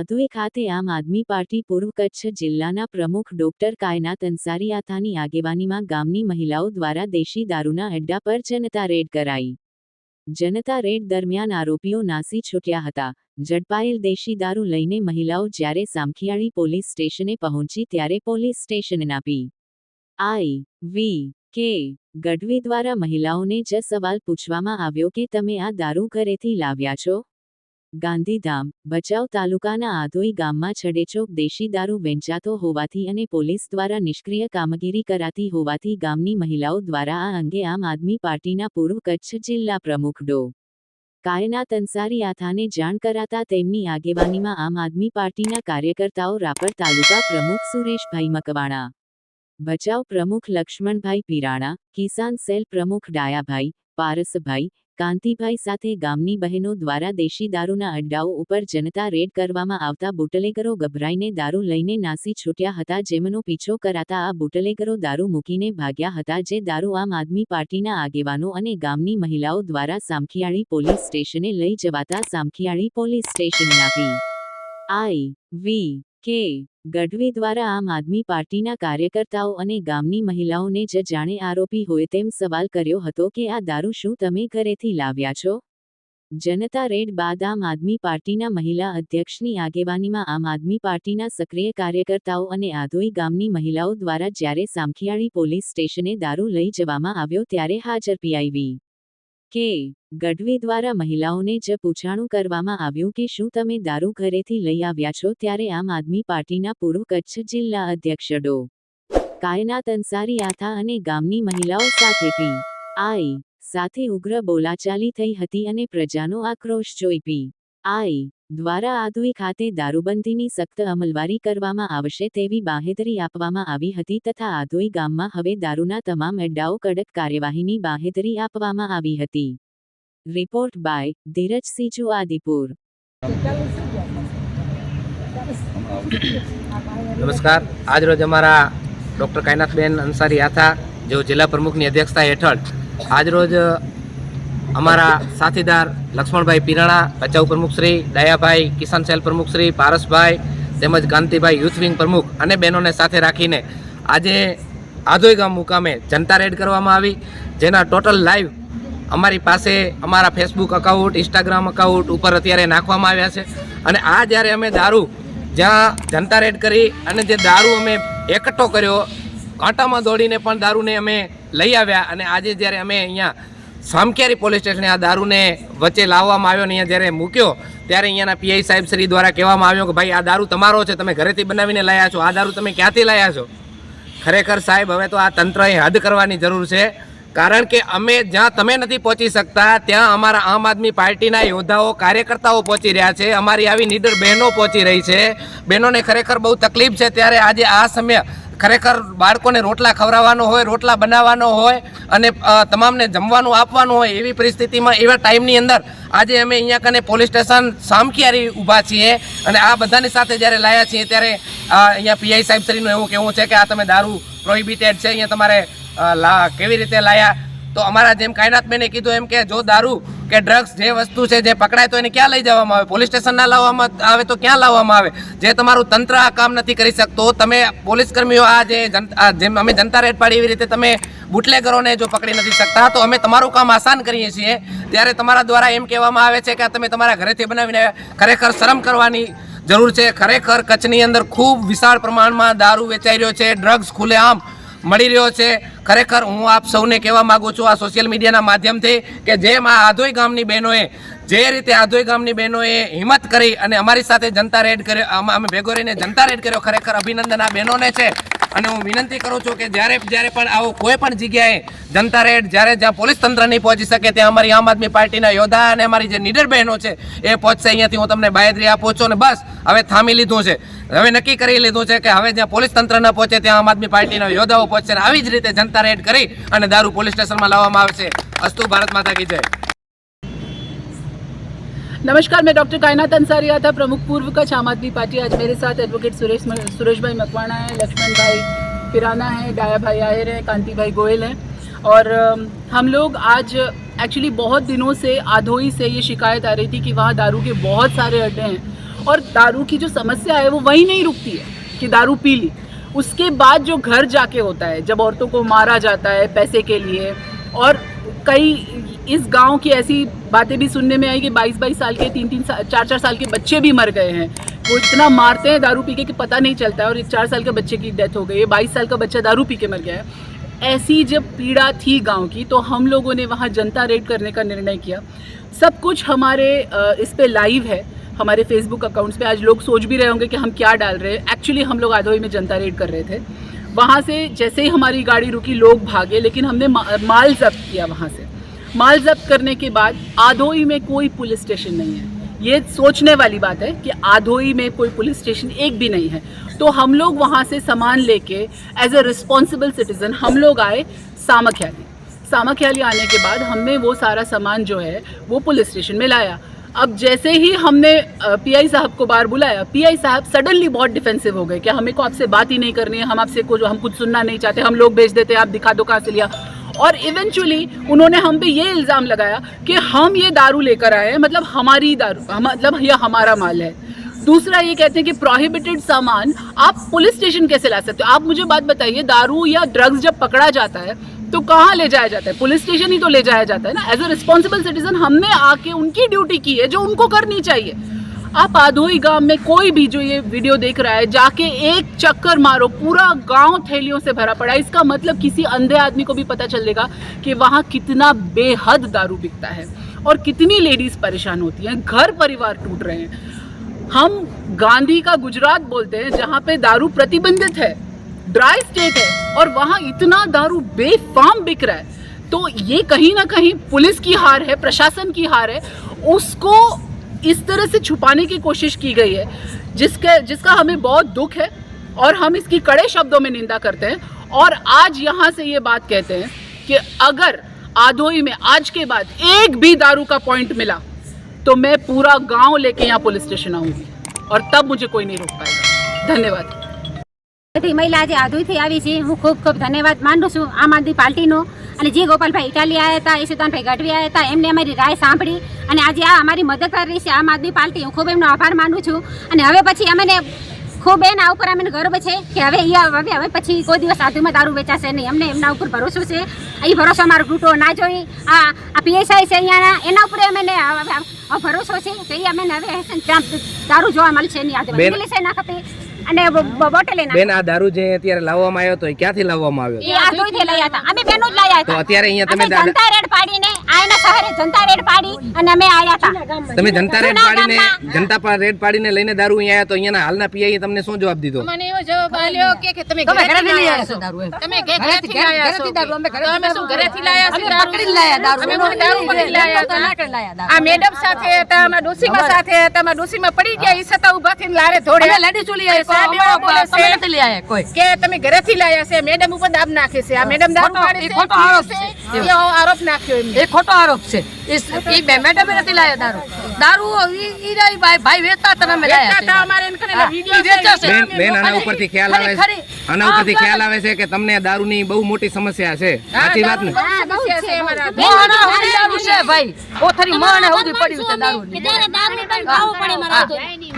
આધોઈ ખાતે આમ આદમી પાર્ટી પૂર્વ કચ્છ જિલ્લાના પ્રમુખ ડોક્ટર કાયનાત અંસારી આથાની આગેવાનીમાં ગામની મહિલાઓ દ્વારા દેશી દારૂના અડ્ડા પર જનતા રેડ કરાઈ। જનતા રેડ દરમિયાન આરોપીઓ નાસી છૂટ્યા હતા। ઝડપાયેલ દેશી દારૂ લઈને મહિલાઓ જ્યારે સામખિયાળી પોલીસ સ્ટેશને પહોંચી ત્યારે પોલીસ સ્ટેશનના પી.આઈ.વી.કે. ગઢવી દ્વારા મહિલાઓને જ સવાલ પૂછવામાં આવ્યો કે તમે આ દારૂ ઘરેથી લાવ્યા છો? ગાંધીધામ, ભચાઉ તાલુકાના આધોઈ ગામમાં છડેચોક દેશી દારૂ વેચાતો હોવાથી અને પોલીસ દ્વારા નિષ્ક્રિય કામગીરી કરાતી હોવાથી ગામની મહિલાઓ દ્વારા આ અંગે આમ આદમી પાર્ટીના પૂર્વ કચ્છ જિલ્લા પ્રમુખ ડો. કાયનાત અંસારી આથાને જાણ કરાતા તેમની આગેવાનીમાં આમ આદમી પાર્ટીના કાર્યકર્તાઓ રાપર તાલુકા પ્રમુખ સુરેશભાઈ મકવાણા, ભચાઉ પ્રમુખ લક્ષ્મણભાઈ પીરાણા, કિસાન સેલ પ્રમુખ ડાયાભાઈ, પારસભાઈ, કાંતિભાઈ સાથે ગામની બહેનો દ્વારા દેશી દારૂના અડ્ડાઓ ઉપર જનતા રેડ કરવામાં આવતા બુટલેગરો ગભરાઈને દારૂ લઈને નાસી છૂટ્યા હતા, જેમનો પીછો કરાતા આ બુટલેગરો દારૂ મૂકીને ભાગ્યા હતા, જે દારૂ આમ આદમી પાર્ટીના આગેવાનો અને ગામની મહિલાઓ દ્વારા સામખિયાળી પોલીસ સ્ટેશને લઈ જવાતા સામખિયાળી પોલીસ સ્ટેશનના પી.આઈ.વી.કે. ગઢવી દ્વારા આમ આદમી પાર્ટીના કાર્યકર્તાઓ અને ગામની મહિલાઓને જ જાણે આરોપી હોય તેમ સવાલ કર્યો હતો કે આ દારૂ શું તમે ઘરેથી લાવ્યા છો? જનતા રેડ બાદ આમ આદમી પાર્ટીના મહિલા અધ્યક્ષની આગેવાનીમાં આમ આદમી પાર્ટીના સક્રિય કાર્યકર્તાઓ અને આધોઈ ગામની મહિલાઓ દ્વારા જ્યારે સામખિયાળી પોલીસ સ્ટેશને દારૂ લઈ જવામાં આવ્યો ત્યારે હાજર પી.આઈ.વી.કે. ગઢવી દ્વારા મહિલાઓને જ પૂછાણું કરવામાં આવ્યું કે શું તમે દારૂ ઘરેથી લઈ આવ્યા છો? ત્યારે આમ આદમી પાર્ટીના પૂર્વ કચ્છ જિલ્લા અધ્યક્ષ ડો. કાયનાત અંસારી આથા અને ગામની મહિલાઓ સાથે પી.આઈ. સાથે ઉગ્ર બોલાચાલી થઈ હતી અને પ્રજાનો આક્રોશ જોઈ પી.આઈ. દ્વારા આધોઈ ખાતે દારૂબંધીની સખ્ત અમલવારી કરવામાં આવશે તેવી બાંહેધરી આપવામાં આવી હતી તથા આધોઈ ગામમાં હવે દારૂના તમામ અડ્ડાઓ કડક કાર્યવાહીની બાંહેધરી આપવામાં આવી હતી। રિપોર્ટ બાય ધીરજ સીજુ, આદિપુર। નમસ્કાર। આજ રોજ અમારા ડૉક્ટર કાયનાતબેન અંસારી આથા જેઓ જિલ્લા પ્રમુખની અધ્યક્ષતા હેઠળ આજ રોજ અમારા સાથીદાર લક્ષ્મણભાઈ પીરાણા, ભચાઉ પ્રમુખશ્રી ડાયાભાઈ, કિસાન સેલ પ્રમુખશ્રી પારસભાઈ તેમજ કાંતિભાઈ યુથ વિંગ પ્રમુખ અને બહેનોને સાથે રાખીને આજે આધોઈ ગામ મુકામે જનતા રેડ કરવામાં આવી, જેના ટોટલ લાઈવ અમારી પાસે અમારા ફેસબુક અકાઉન્ટ, ઇન્સ્ટાગ્રામ અકાઉન્ટ ઉપર અત્યારે નાખવામાં આવ્યા છે। અને આ જ્યારે અમે દારૂ જ્યાં જનતા રેડ કરી અને જે દારૂ અમે એકઠો કર્યો, કાંટામાં દોડીને પણ દારૂને અમે લઈ આવ્યા અને આજે જ્યારે અમે અહીંયા સામખિયાળી પોલીસ સ્ટેશને આ દારૂને વચ્ચે લાવવામાં આવ્યો ને અહીંયા જ્યારે મૂક્યો ત્યારે અહીંયાના પીઆઈ સાહેબ શ્રી દ્વારા કહેવામાં આવ્યું કે ભાઈ આ દારૂ તમારો છે, તમે ઘરેથી બનાવીને લાવ્યા છો, આ દારૂ તમે ક્યાંથી લાવ્યા છો? ખરેખર સાહેબ હવે તો આ તંત્રએ હદ કરવાની જરૂર છે, કારણ કે અમે જ્યાં તમે નથી પહોંચી શકતા ત્યાં અમારા આમ આદમી પાર્ટીના યોદ્ધાઓ, કાર્યકર્તાઓ પહોંચી રહ્યા છે, અમારી આવી નીડર બહેનો પહોંચી રહી છે। બહેનોને ખરેખર બહુ તકલીફ છે, ત્યારે આજે આ સમય ખરેખર બાળકોને રોટલા ખવડાવવાનો હોય, રોટલા બનાવવાનો હોય અને તમામને જમવાનું આપવાનું હોય એવી પરિસ્થિતિમાં એવા ટાઈમની અંદર આજે અમે અહીંયા કને પોલીસ સ્ટેશન સામખિયાળી ઊભા છીએ અને આ બધાની સાથે જ્યારે લાયા છીએ ત્યારે અહીંયા પીઆઈ સાહેબ શ્રીનું એવું કહેવું છે કે આ તમે દારૂ પ્રોહિબિટેડ છે, અહીંયા તમારે કેવી રીતે લાયા? તો અમારા જેમ કાયનાતબેને કીધું એમ કે જો દારૂ કે ડ્રગ્સ જે વસ્તુ છે જે પકડાય તો એને ક્યાં લઈ જવામાં આવે? પોલીસ સ્ટેશન ના લાવવામાં આવે તો ક્યાં લાવવામાં આવે? જે તમારું તંત્ર આ કામ નથી કરી શકતો, તમે પોલીસ કર્મીઓ આ જેમ અમે જનતા રેડ પાડી એવી રીતે તમે બુટલેગરોને જો પકડી નથી શકતા તો અમે તમારું કામ આસાન કરીએ છીએ। ત્યારે તમારા દ્વારા એમ કહેવામાં આવે છે કે તમે તમારા ઘરેથી બનાવીને, ખરેખર શરમ કરવાની જરૂર છે। ખરેખર કચ્છની અંદર ખૂબ વિશાળ પ્રમાણમાં દારૂ વેચાઈ રહ્યો છે, ડ્રગ્સ ખુલ્લેઆમ મળી રહ્યો છે। ખરેખર હું આપ સૌને કહેવા માગું છું આ સોશિયલ મીડિયાના માધ્યમથી કે જેમ આ આધોઈ ગામની બહેનોએ જે રીતે આધોઈ ગામની બહેનોએ હિંમત કરી અને અમારી સાથે જનતા રેડ કર્યો, અમે ભેગો રહીને જનતા રેડ કર્યો, ખરેખર અભિનંદન આ બહેનોને છે। અને હું વિનંતી કરું છું કે જ્યારે પણ આવો કોઈ પણ જગ્યાએ જનતા રેડ જ્યાં પોલીસ તંત્ર નહીં પહોંચી શકે ત્યાં અમારી આમ આદમી પાર્ટીના યોદ્ધા અને અમારી જે નીડર બહેનો છે એ પહોંચશે। અહીંયાથી હું તમને બાંહેધરી આપું છું અને બસ હવે થામી લીધું છે, હવે નક્કી કરી લીધું છે કે હવે જ્યાં પોલીસ તંત્ર ન પહોંચે ત્યાં આમ આદમી પાર્ટીના યોદ્ધાઓ પહોંચશે અને આવી જ રીતે જનતા રેડ કરી અને દારૂ પોલીસ સ્ટેશનમાં લાવવામાં આવશે। અસ્તુ, ભારત માતા કી જય। नमस्कार, मैं डॉक्टर कायनात अंसारी आथा, प्रमुख पूर्व कच्छ आम आदमी पार्टी। आज मेरे साथ एडवोकेट सुरेश भाई मकवाणा है, लक्ष्मण भाई पिराना है, डाया भाई आहिर है, कांति भाई गोयल है और हम लोग आज एक्चुअली बहुत दिनों से आधोई से ये शिकायत आ रही थी कि वहाँ दारू के बहुत सारे अड्डे हैं और दारू की जो समस्या है वो वहीं नहीं रुकती है कि दारू पी ली, उसके बाद जो घर जाके होता है, जब औरतों को मारा जाता है पैसे के लिए, और कई इस गांव की ऐसी बातें भी सुनने में आई कि 22-22 साल के 4-4 साल के बच्चे भी मर गए हैं। वो इतना मारते हैं दारू पी के कि पता नहीं चलता है, और 4 साल के बच्चे की डेथ हो गई है, 22 साल का बच्चा दारू पी के मर गया है। ऐसी जब पीड़ा थी गांव की, तो हम लोगों ने वहाँ जनता रेड करने का निर्णय किया। सब कुछ हमारे इस पे लाइव है, हमारे फेसबुक अकाउंट्स पे। आज लोग सोच भी रहे होंगे कि हम क्या डाल रहे हैं। एक्चुअली हम लोग आधोई में जनता रेड कर रहे थे। वहाँ से जैसे ही हमारी गाड़ी रुकी, लोग भागे, लेकिन हमने माल जब्त किया। वहाँ से माल जब्त करने के बाद आधोई में कोई पुलिस स्टेशन नहीं है। ये सोचने वाली बात है कि आधोई में कोई पुलिस स्टेशन एक भी नहीं है। तो हम लोग वहाँ से सामान लेके एज ए रिस्पॉन्सिबल सिटीज़न हम लोग आए सामाख्याली आने के बाद हमने वो सारा सामान जो है वो पुलिस स्टेशन में लाया। अब जैसे ही हमने पीआई साहब को बाहर बुलाया, पीआई साहब सडनली बहुत डिफेंसिव हो गए कि हमें को आपसे बात ही नहीं करनी है, हम आपसे हम कुछ सुनना नहीं चाहते, हम लोग भेज देते, आप दिखा दो कहाँ से लिया। और इवेंचुअली उन्होंने हम पे ये इल्ज़ाम लगाया कि हम ये दारू लेकर आए हैं, मतलब हमारी दारू, मतलब यह हमारा माल है। दूसरा ये कहते हैं कि प्रोहिबिटेड सामान आप पुलिस स्टेशन कैसे ला सकते हो? आप मुझे बात बताइए, दारू या ड्रग्स जब पकड़ा जाता है तो कहाँ ले जाया जाता है? पुलिस स्टेशन ही तो ले जाया जाता है ना। एज ए रिस्पॉन्सिबल सिटीजन हमने आके उनकी ड्यूटी की है जो उनको करनी चाहिए। आप आधोई गांव में कोई भी जो ये वीडियो देख रहा है, जाके एक चक्कर मारो, पूरा गांव थैलियों से भरा पड़ा है। इसका मतलब किसी अंधे आदमी को भी पता चलेगा कि वहाँ कितना बेहद दारू बिकता है और कितनी लेडीज परेशान होती हैं, घर परिवार टूट रहे हैं। हम गांधी का गुजरात बोलते हैं जहाँ पे दारू प्रतिबंधित है, ड्राई स्टेट है, और वहाँ इतना दारू बेफाम बिक रहा है। तो ये कहीं ना कहीं पुलिस की हार है, प्रशासन की हार है। उसको इस तरह से छुपाने की कोशिश की गई है जिसका हमें बहुत दुख है और हम इसकी कड़े शब्दों में निंदा करते हैं। और आज यहाँ से ये बात कहते हैं कि अगर आधोई में आज के बाद एक भी दारू का पॉइंट मिला तो मैं पूरा गांव लेके यहाँ पुलिस स्टेशन आऊंगी और तब मुझे कोई नहीं रोक पाएगा। धन्यवाद। महिला आज आधोईથી આવી છે, હું ખૂબ ખૂબ ધન્યવાદ માનું છું આમ આદમી પાર્ટીનો, અને જે ગોપાલભાઈ ઇટાલી આવ્યા હતા, ઈશુદાનભાઈ ગઢવી આવ્યા હતા, એમને અમારી રાય સાંભળી અને આજે આ અમારી મદદ કરી રહી છે આમ આદમી પાર્ટી। હું ખૂબ એમનો આભાર માનું છું અને હવે પછી અમને ખૂબ એના ઉપર અમને ગર્વ છે કે હવે પછી કોઈ દિવસ આધુમાં દારૂ વેચાશે નહીં। અમને એમના ઉપર ભરોસો છે। એ ભરોસો અમારો તૂટો ના જોઈએ। આ પીએસઆઈ છે અહીંયાના, એના ઉપર અમને ભરોસો છે કે એ અમને હવે દારૂ જોવા મળશે નહીં, આધુમાં ઇંગ્લિશ ના ખપે અને બોટલે ના। બેન, આ દારૂ જે અત્યારે લાવવામાં આવ્યો તો એ ક્યાંથી લાવવામાં આવ્યો? એ આધોઈથી લઈ હતા, અમે બેનો જ લાયા તો હતા। અત્યારે અહીંયા તમે જનતા રેડ પાડીને આયના શહેરે જનતા રેડ પાડી અને અમે આયા હતા। તમે જનતા રેડ પાડીને લઈને દારૂ અહીંયા આવ્યા તો અહીંયાના હાલના પીઆઈ તમને શું જવાબ દીધો? મને એવો જવાબ આલ્યો કે તમે ઘરેથી લાયા છો દારૂ, તમે ઘરેથી લાયા છો દારૂ, અમે શું ઘરેથી લાયા છો દારૂ, પકડી લાયા દારૂ, અમે મને દારૂ પકડી લાયા હતા, ના કરી લાયા દારૂ। આ મેડમ સાથે હતા, અમારા ડોસીમાં સાથે હતા, અમારા ડોસીમાં પડી ગયા, ઈ છતાં ઊભા થઈને લારે ધોડે અમે લેડી ચોલી આયા તમે નથી લાયા કોઈ કે તમે ઘરેથી લાયા છે। મેડમ ઉપર દાબ નાખે છે, આ મેડમ દારૂ પાડે છે, ખોટો આરોપ છે, એ આરોપ નાખ્યો એમને, એ ખોટો આરોપ છે। ઈ મેડમ નથી લાયા દારૂ, દારૂ ઈ રહી ભાઈ વેચતા હતા, અમે લાયા હતા, અમારે એને કને વિડિયો છે। બેન, આના ઉપરથી ખ્યાલ આવે છે કે તમને દારૂની બહુ મોટી સમસ્યા છે, સાચી વાત ને? સમસ્યા છે અમારા મોહણા હોડી દારૂ છે ભાઈ, ઓથરી મોહણા હોડી પડ્યું છે દારૂની।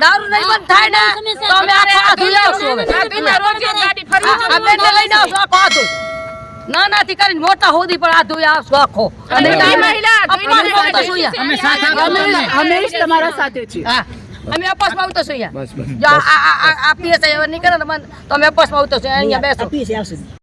દારૂ નહીં બંધ થાય ને તો અમે આ ધોઈ આવશું હવે, રોજ ગાડી ફરી આ બેને લઈને આવશું આખો આ ધોઈ, નાનાથી કરીને મોટા હોદી પણ આ ધોઈ આવશું આખો। અને મહિલા હમેશ તમારા સાથે છીએ। અમે અપાસમાં આવતો છું બસ જો આ પીએસઆઈ હવે નહીં કરે ને તો અમે અપાસમાં આવતો છું, અહીંયા બેસો।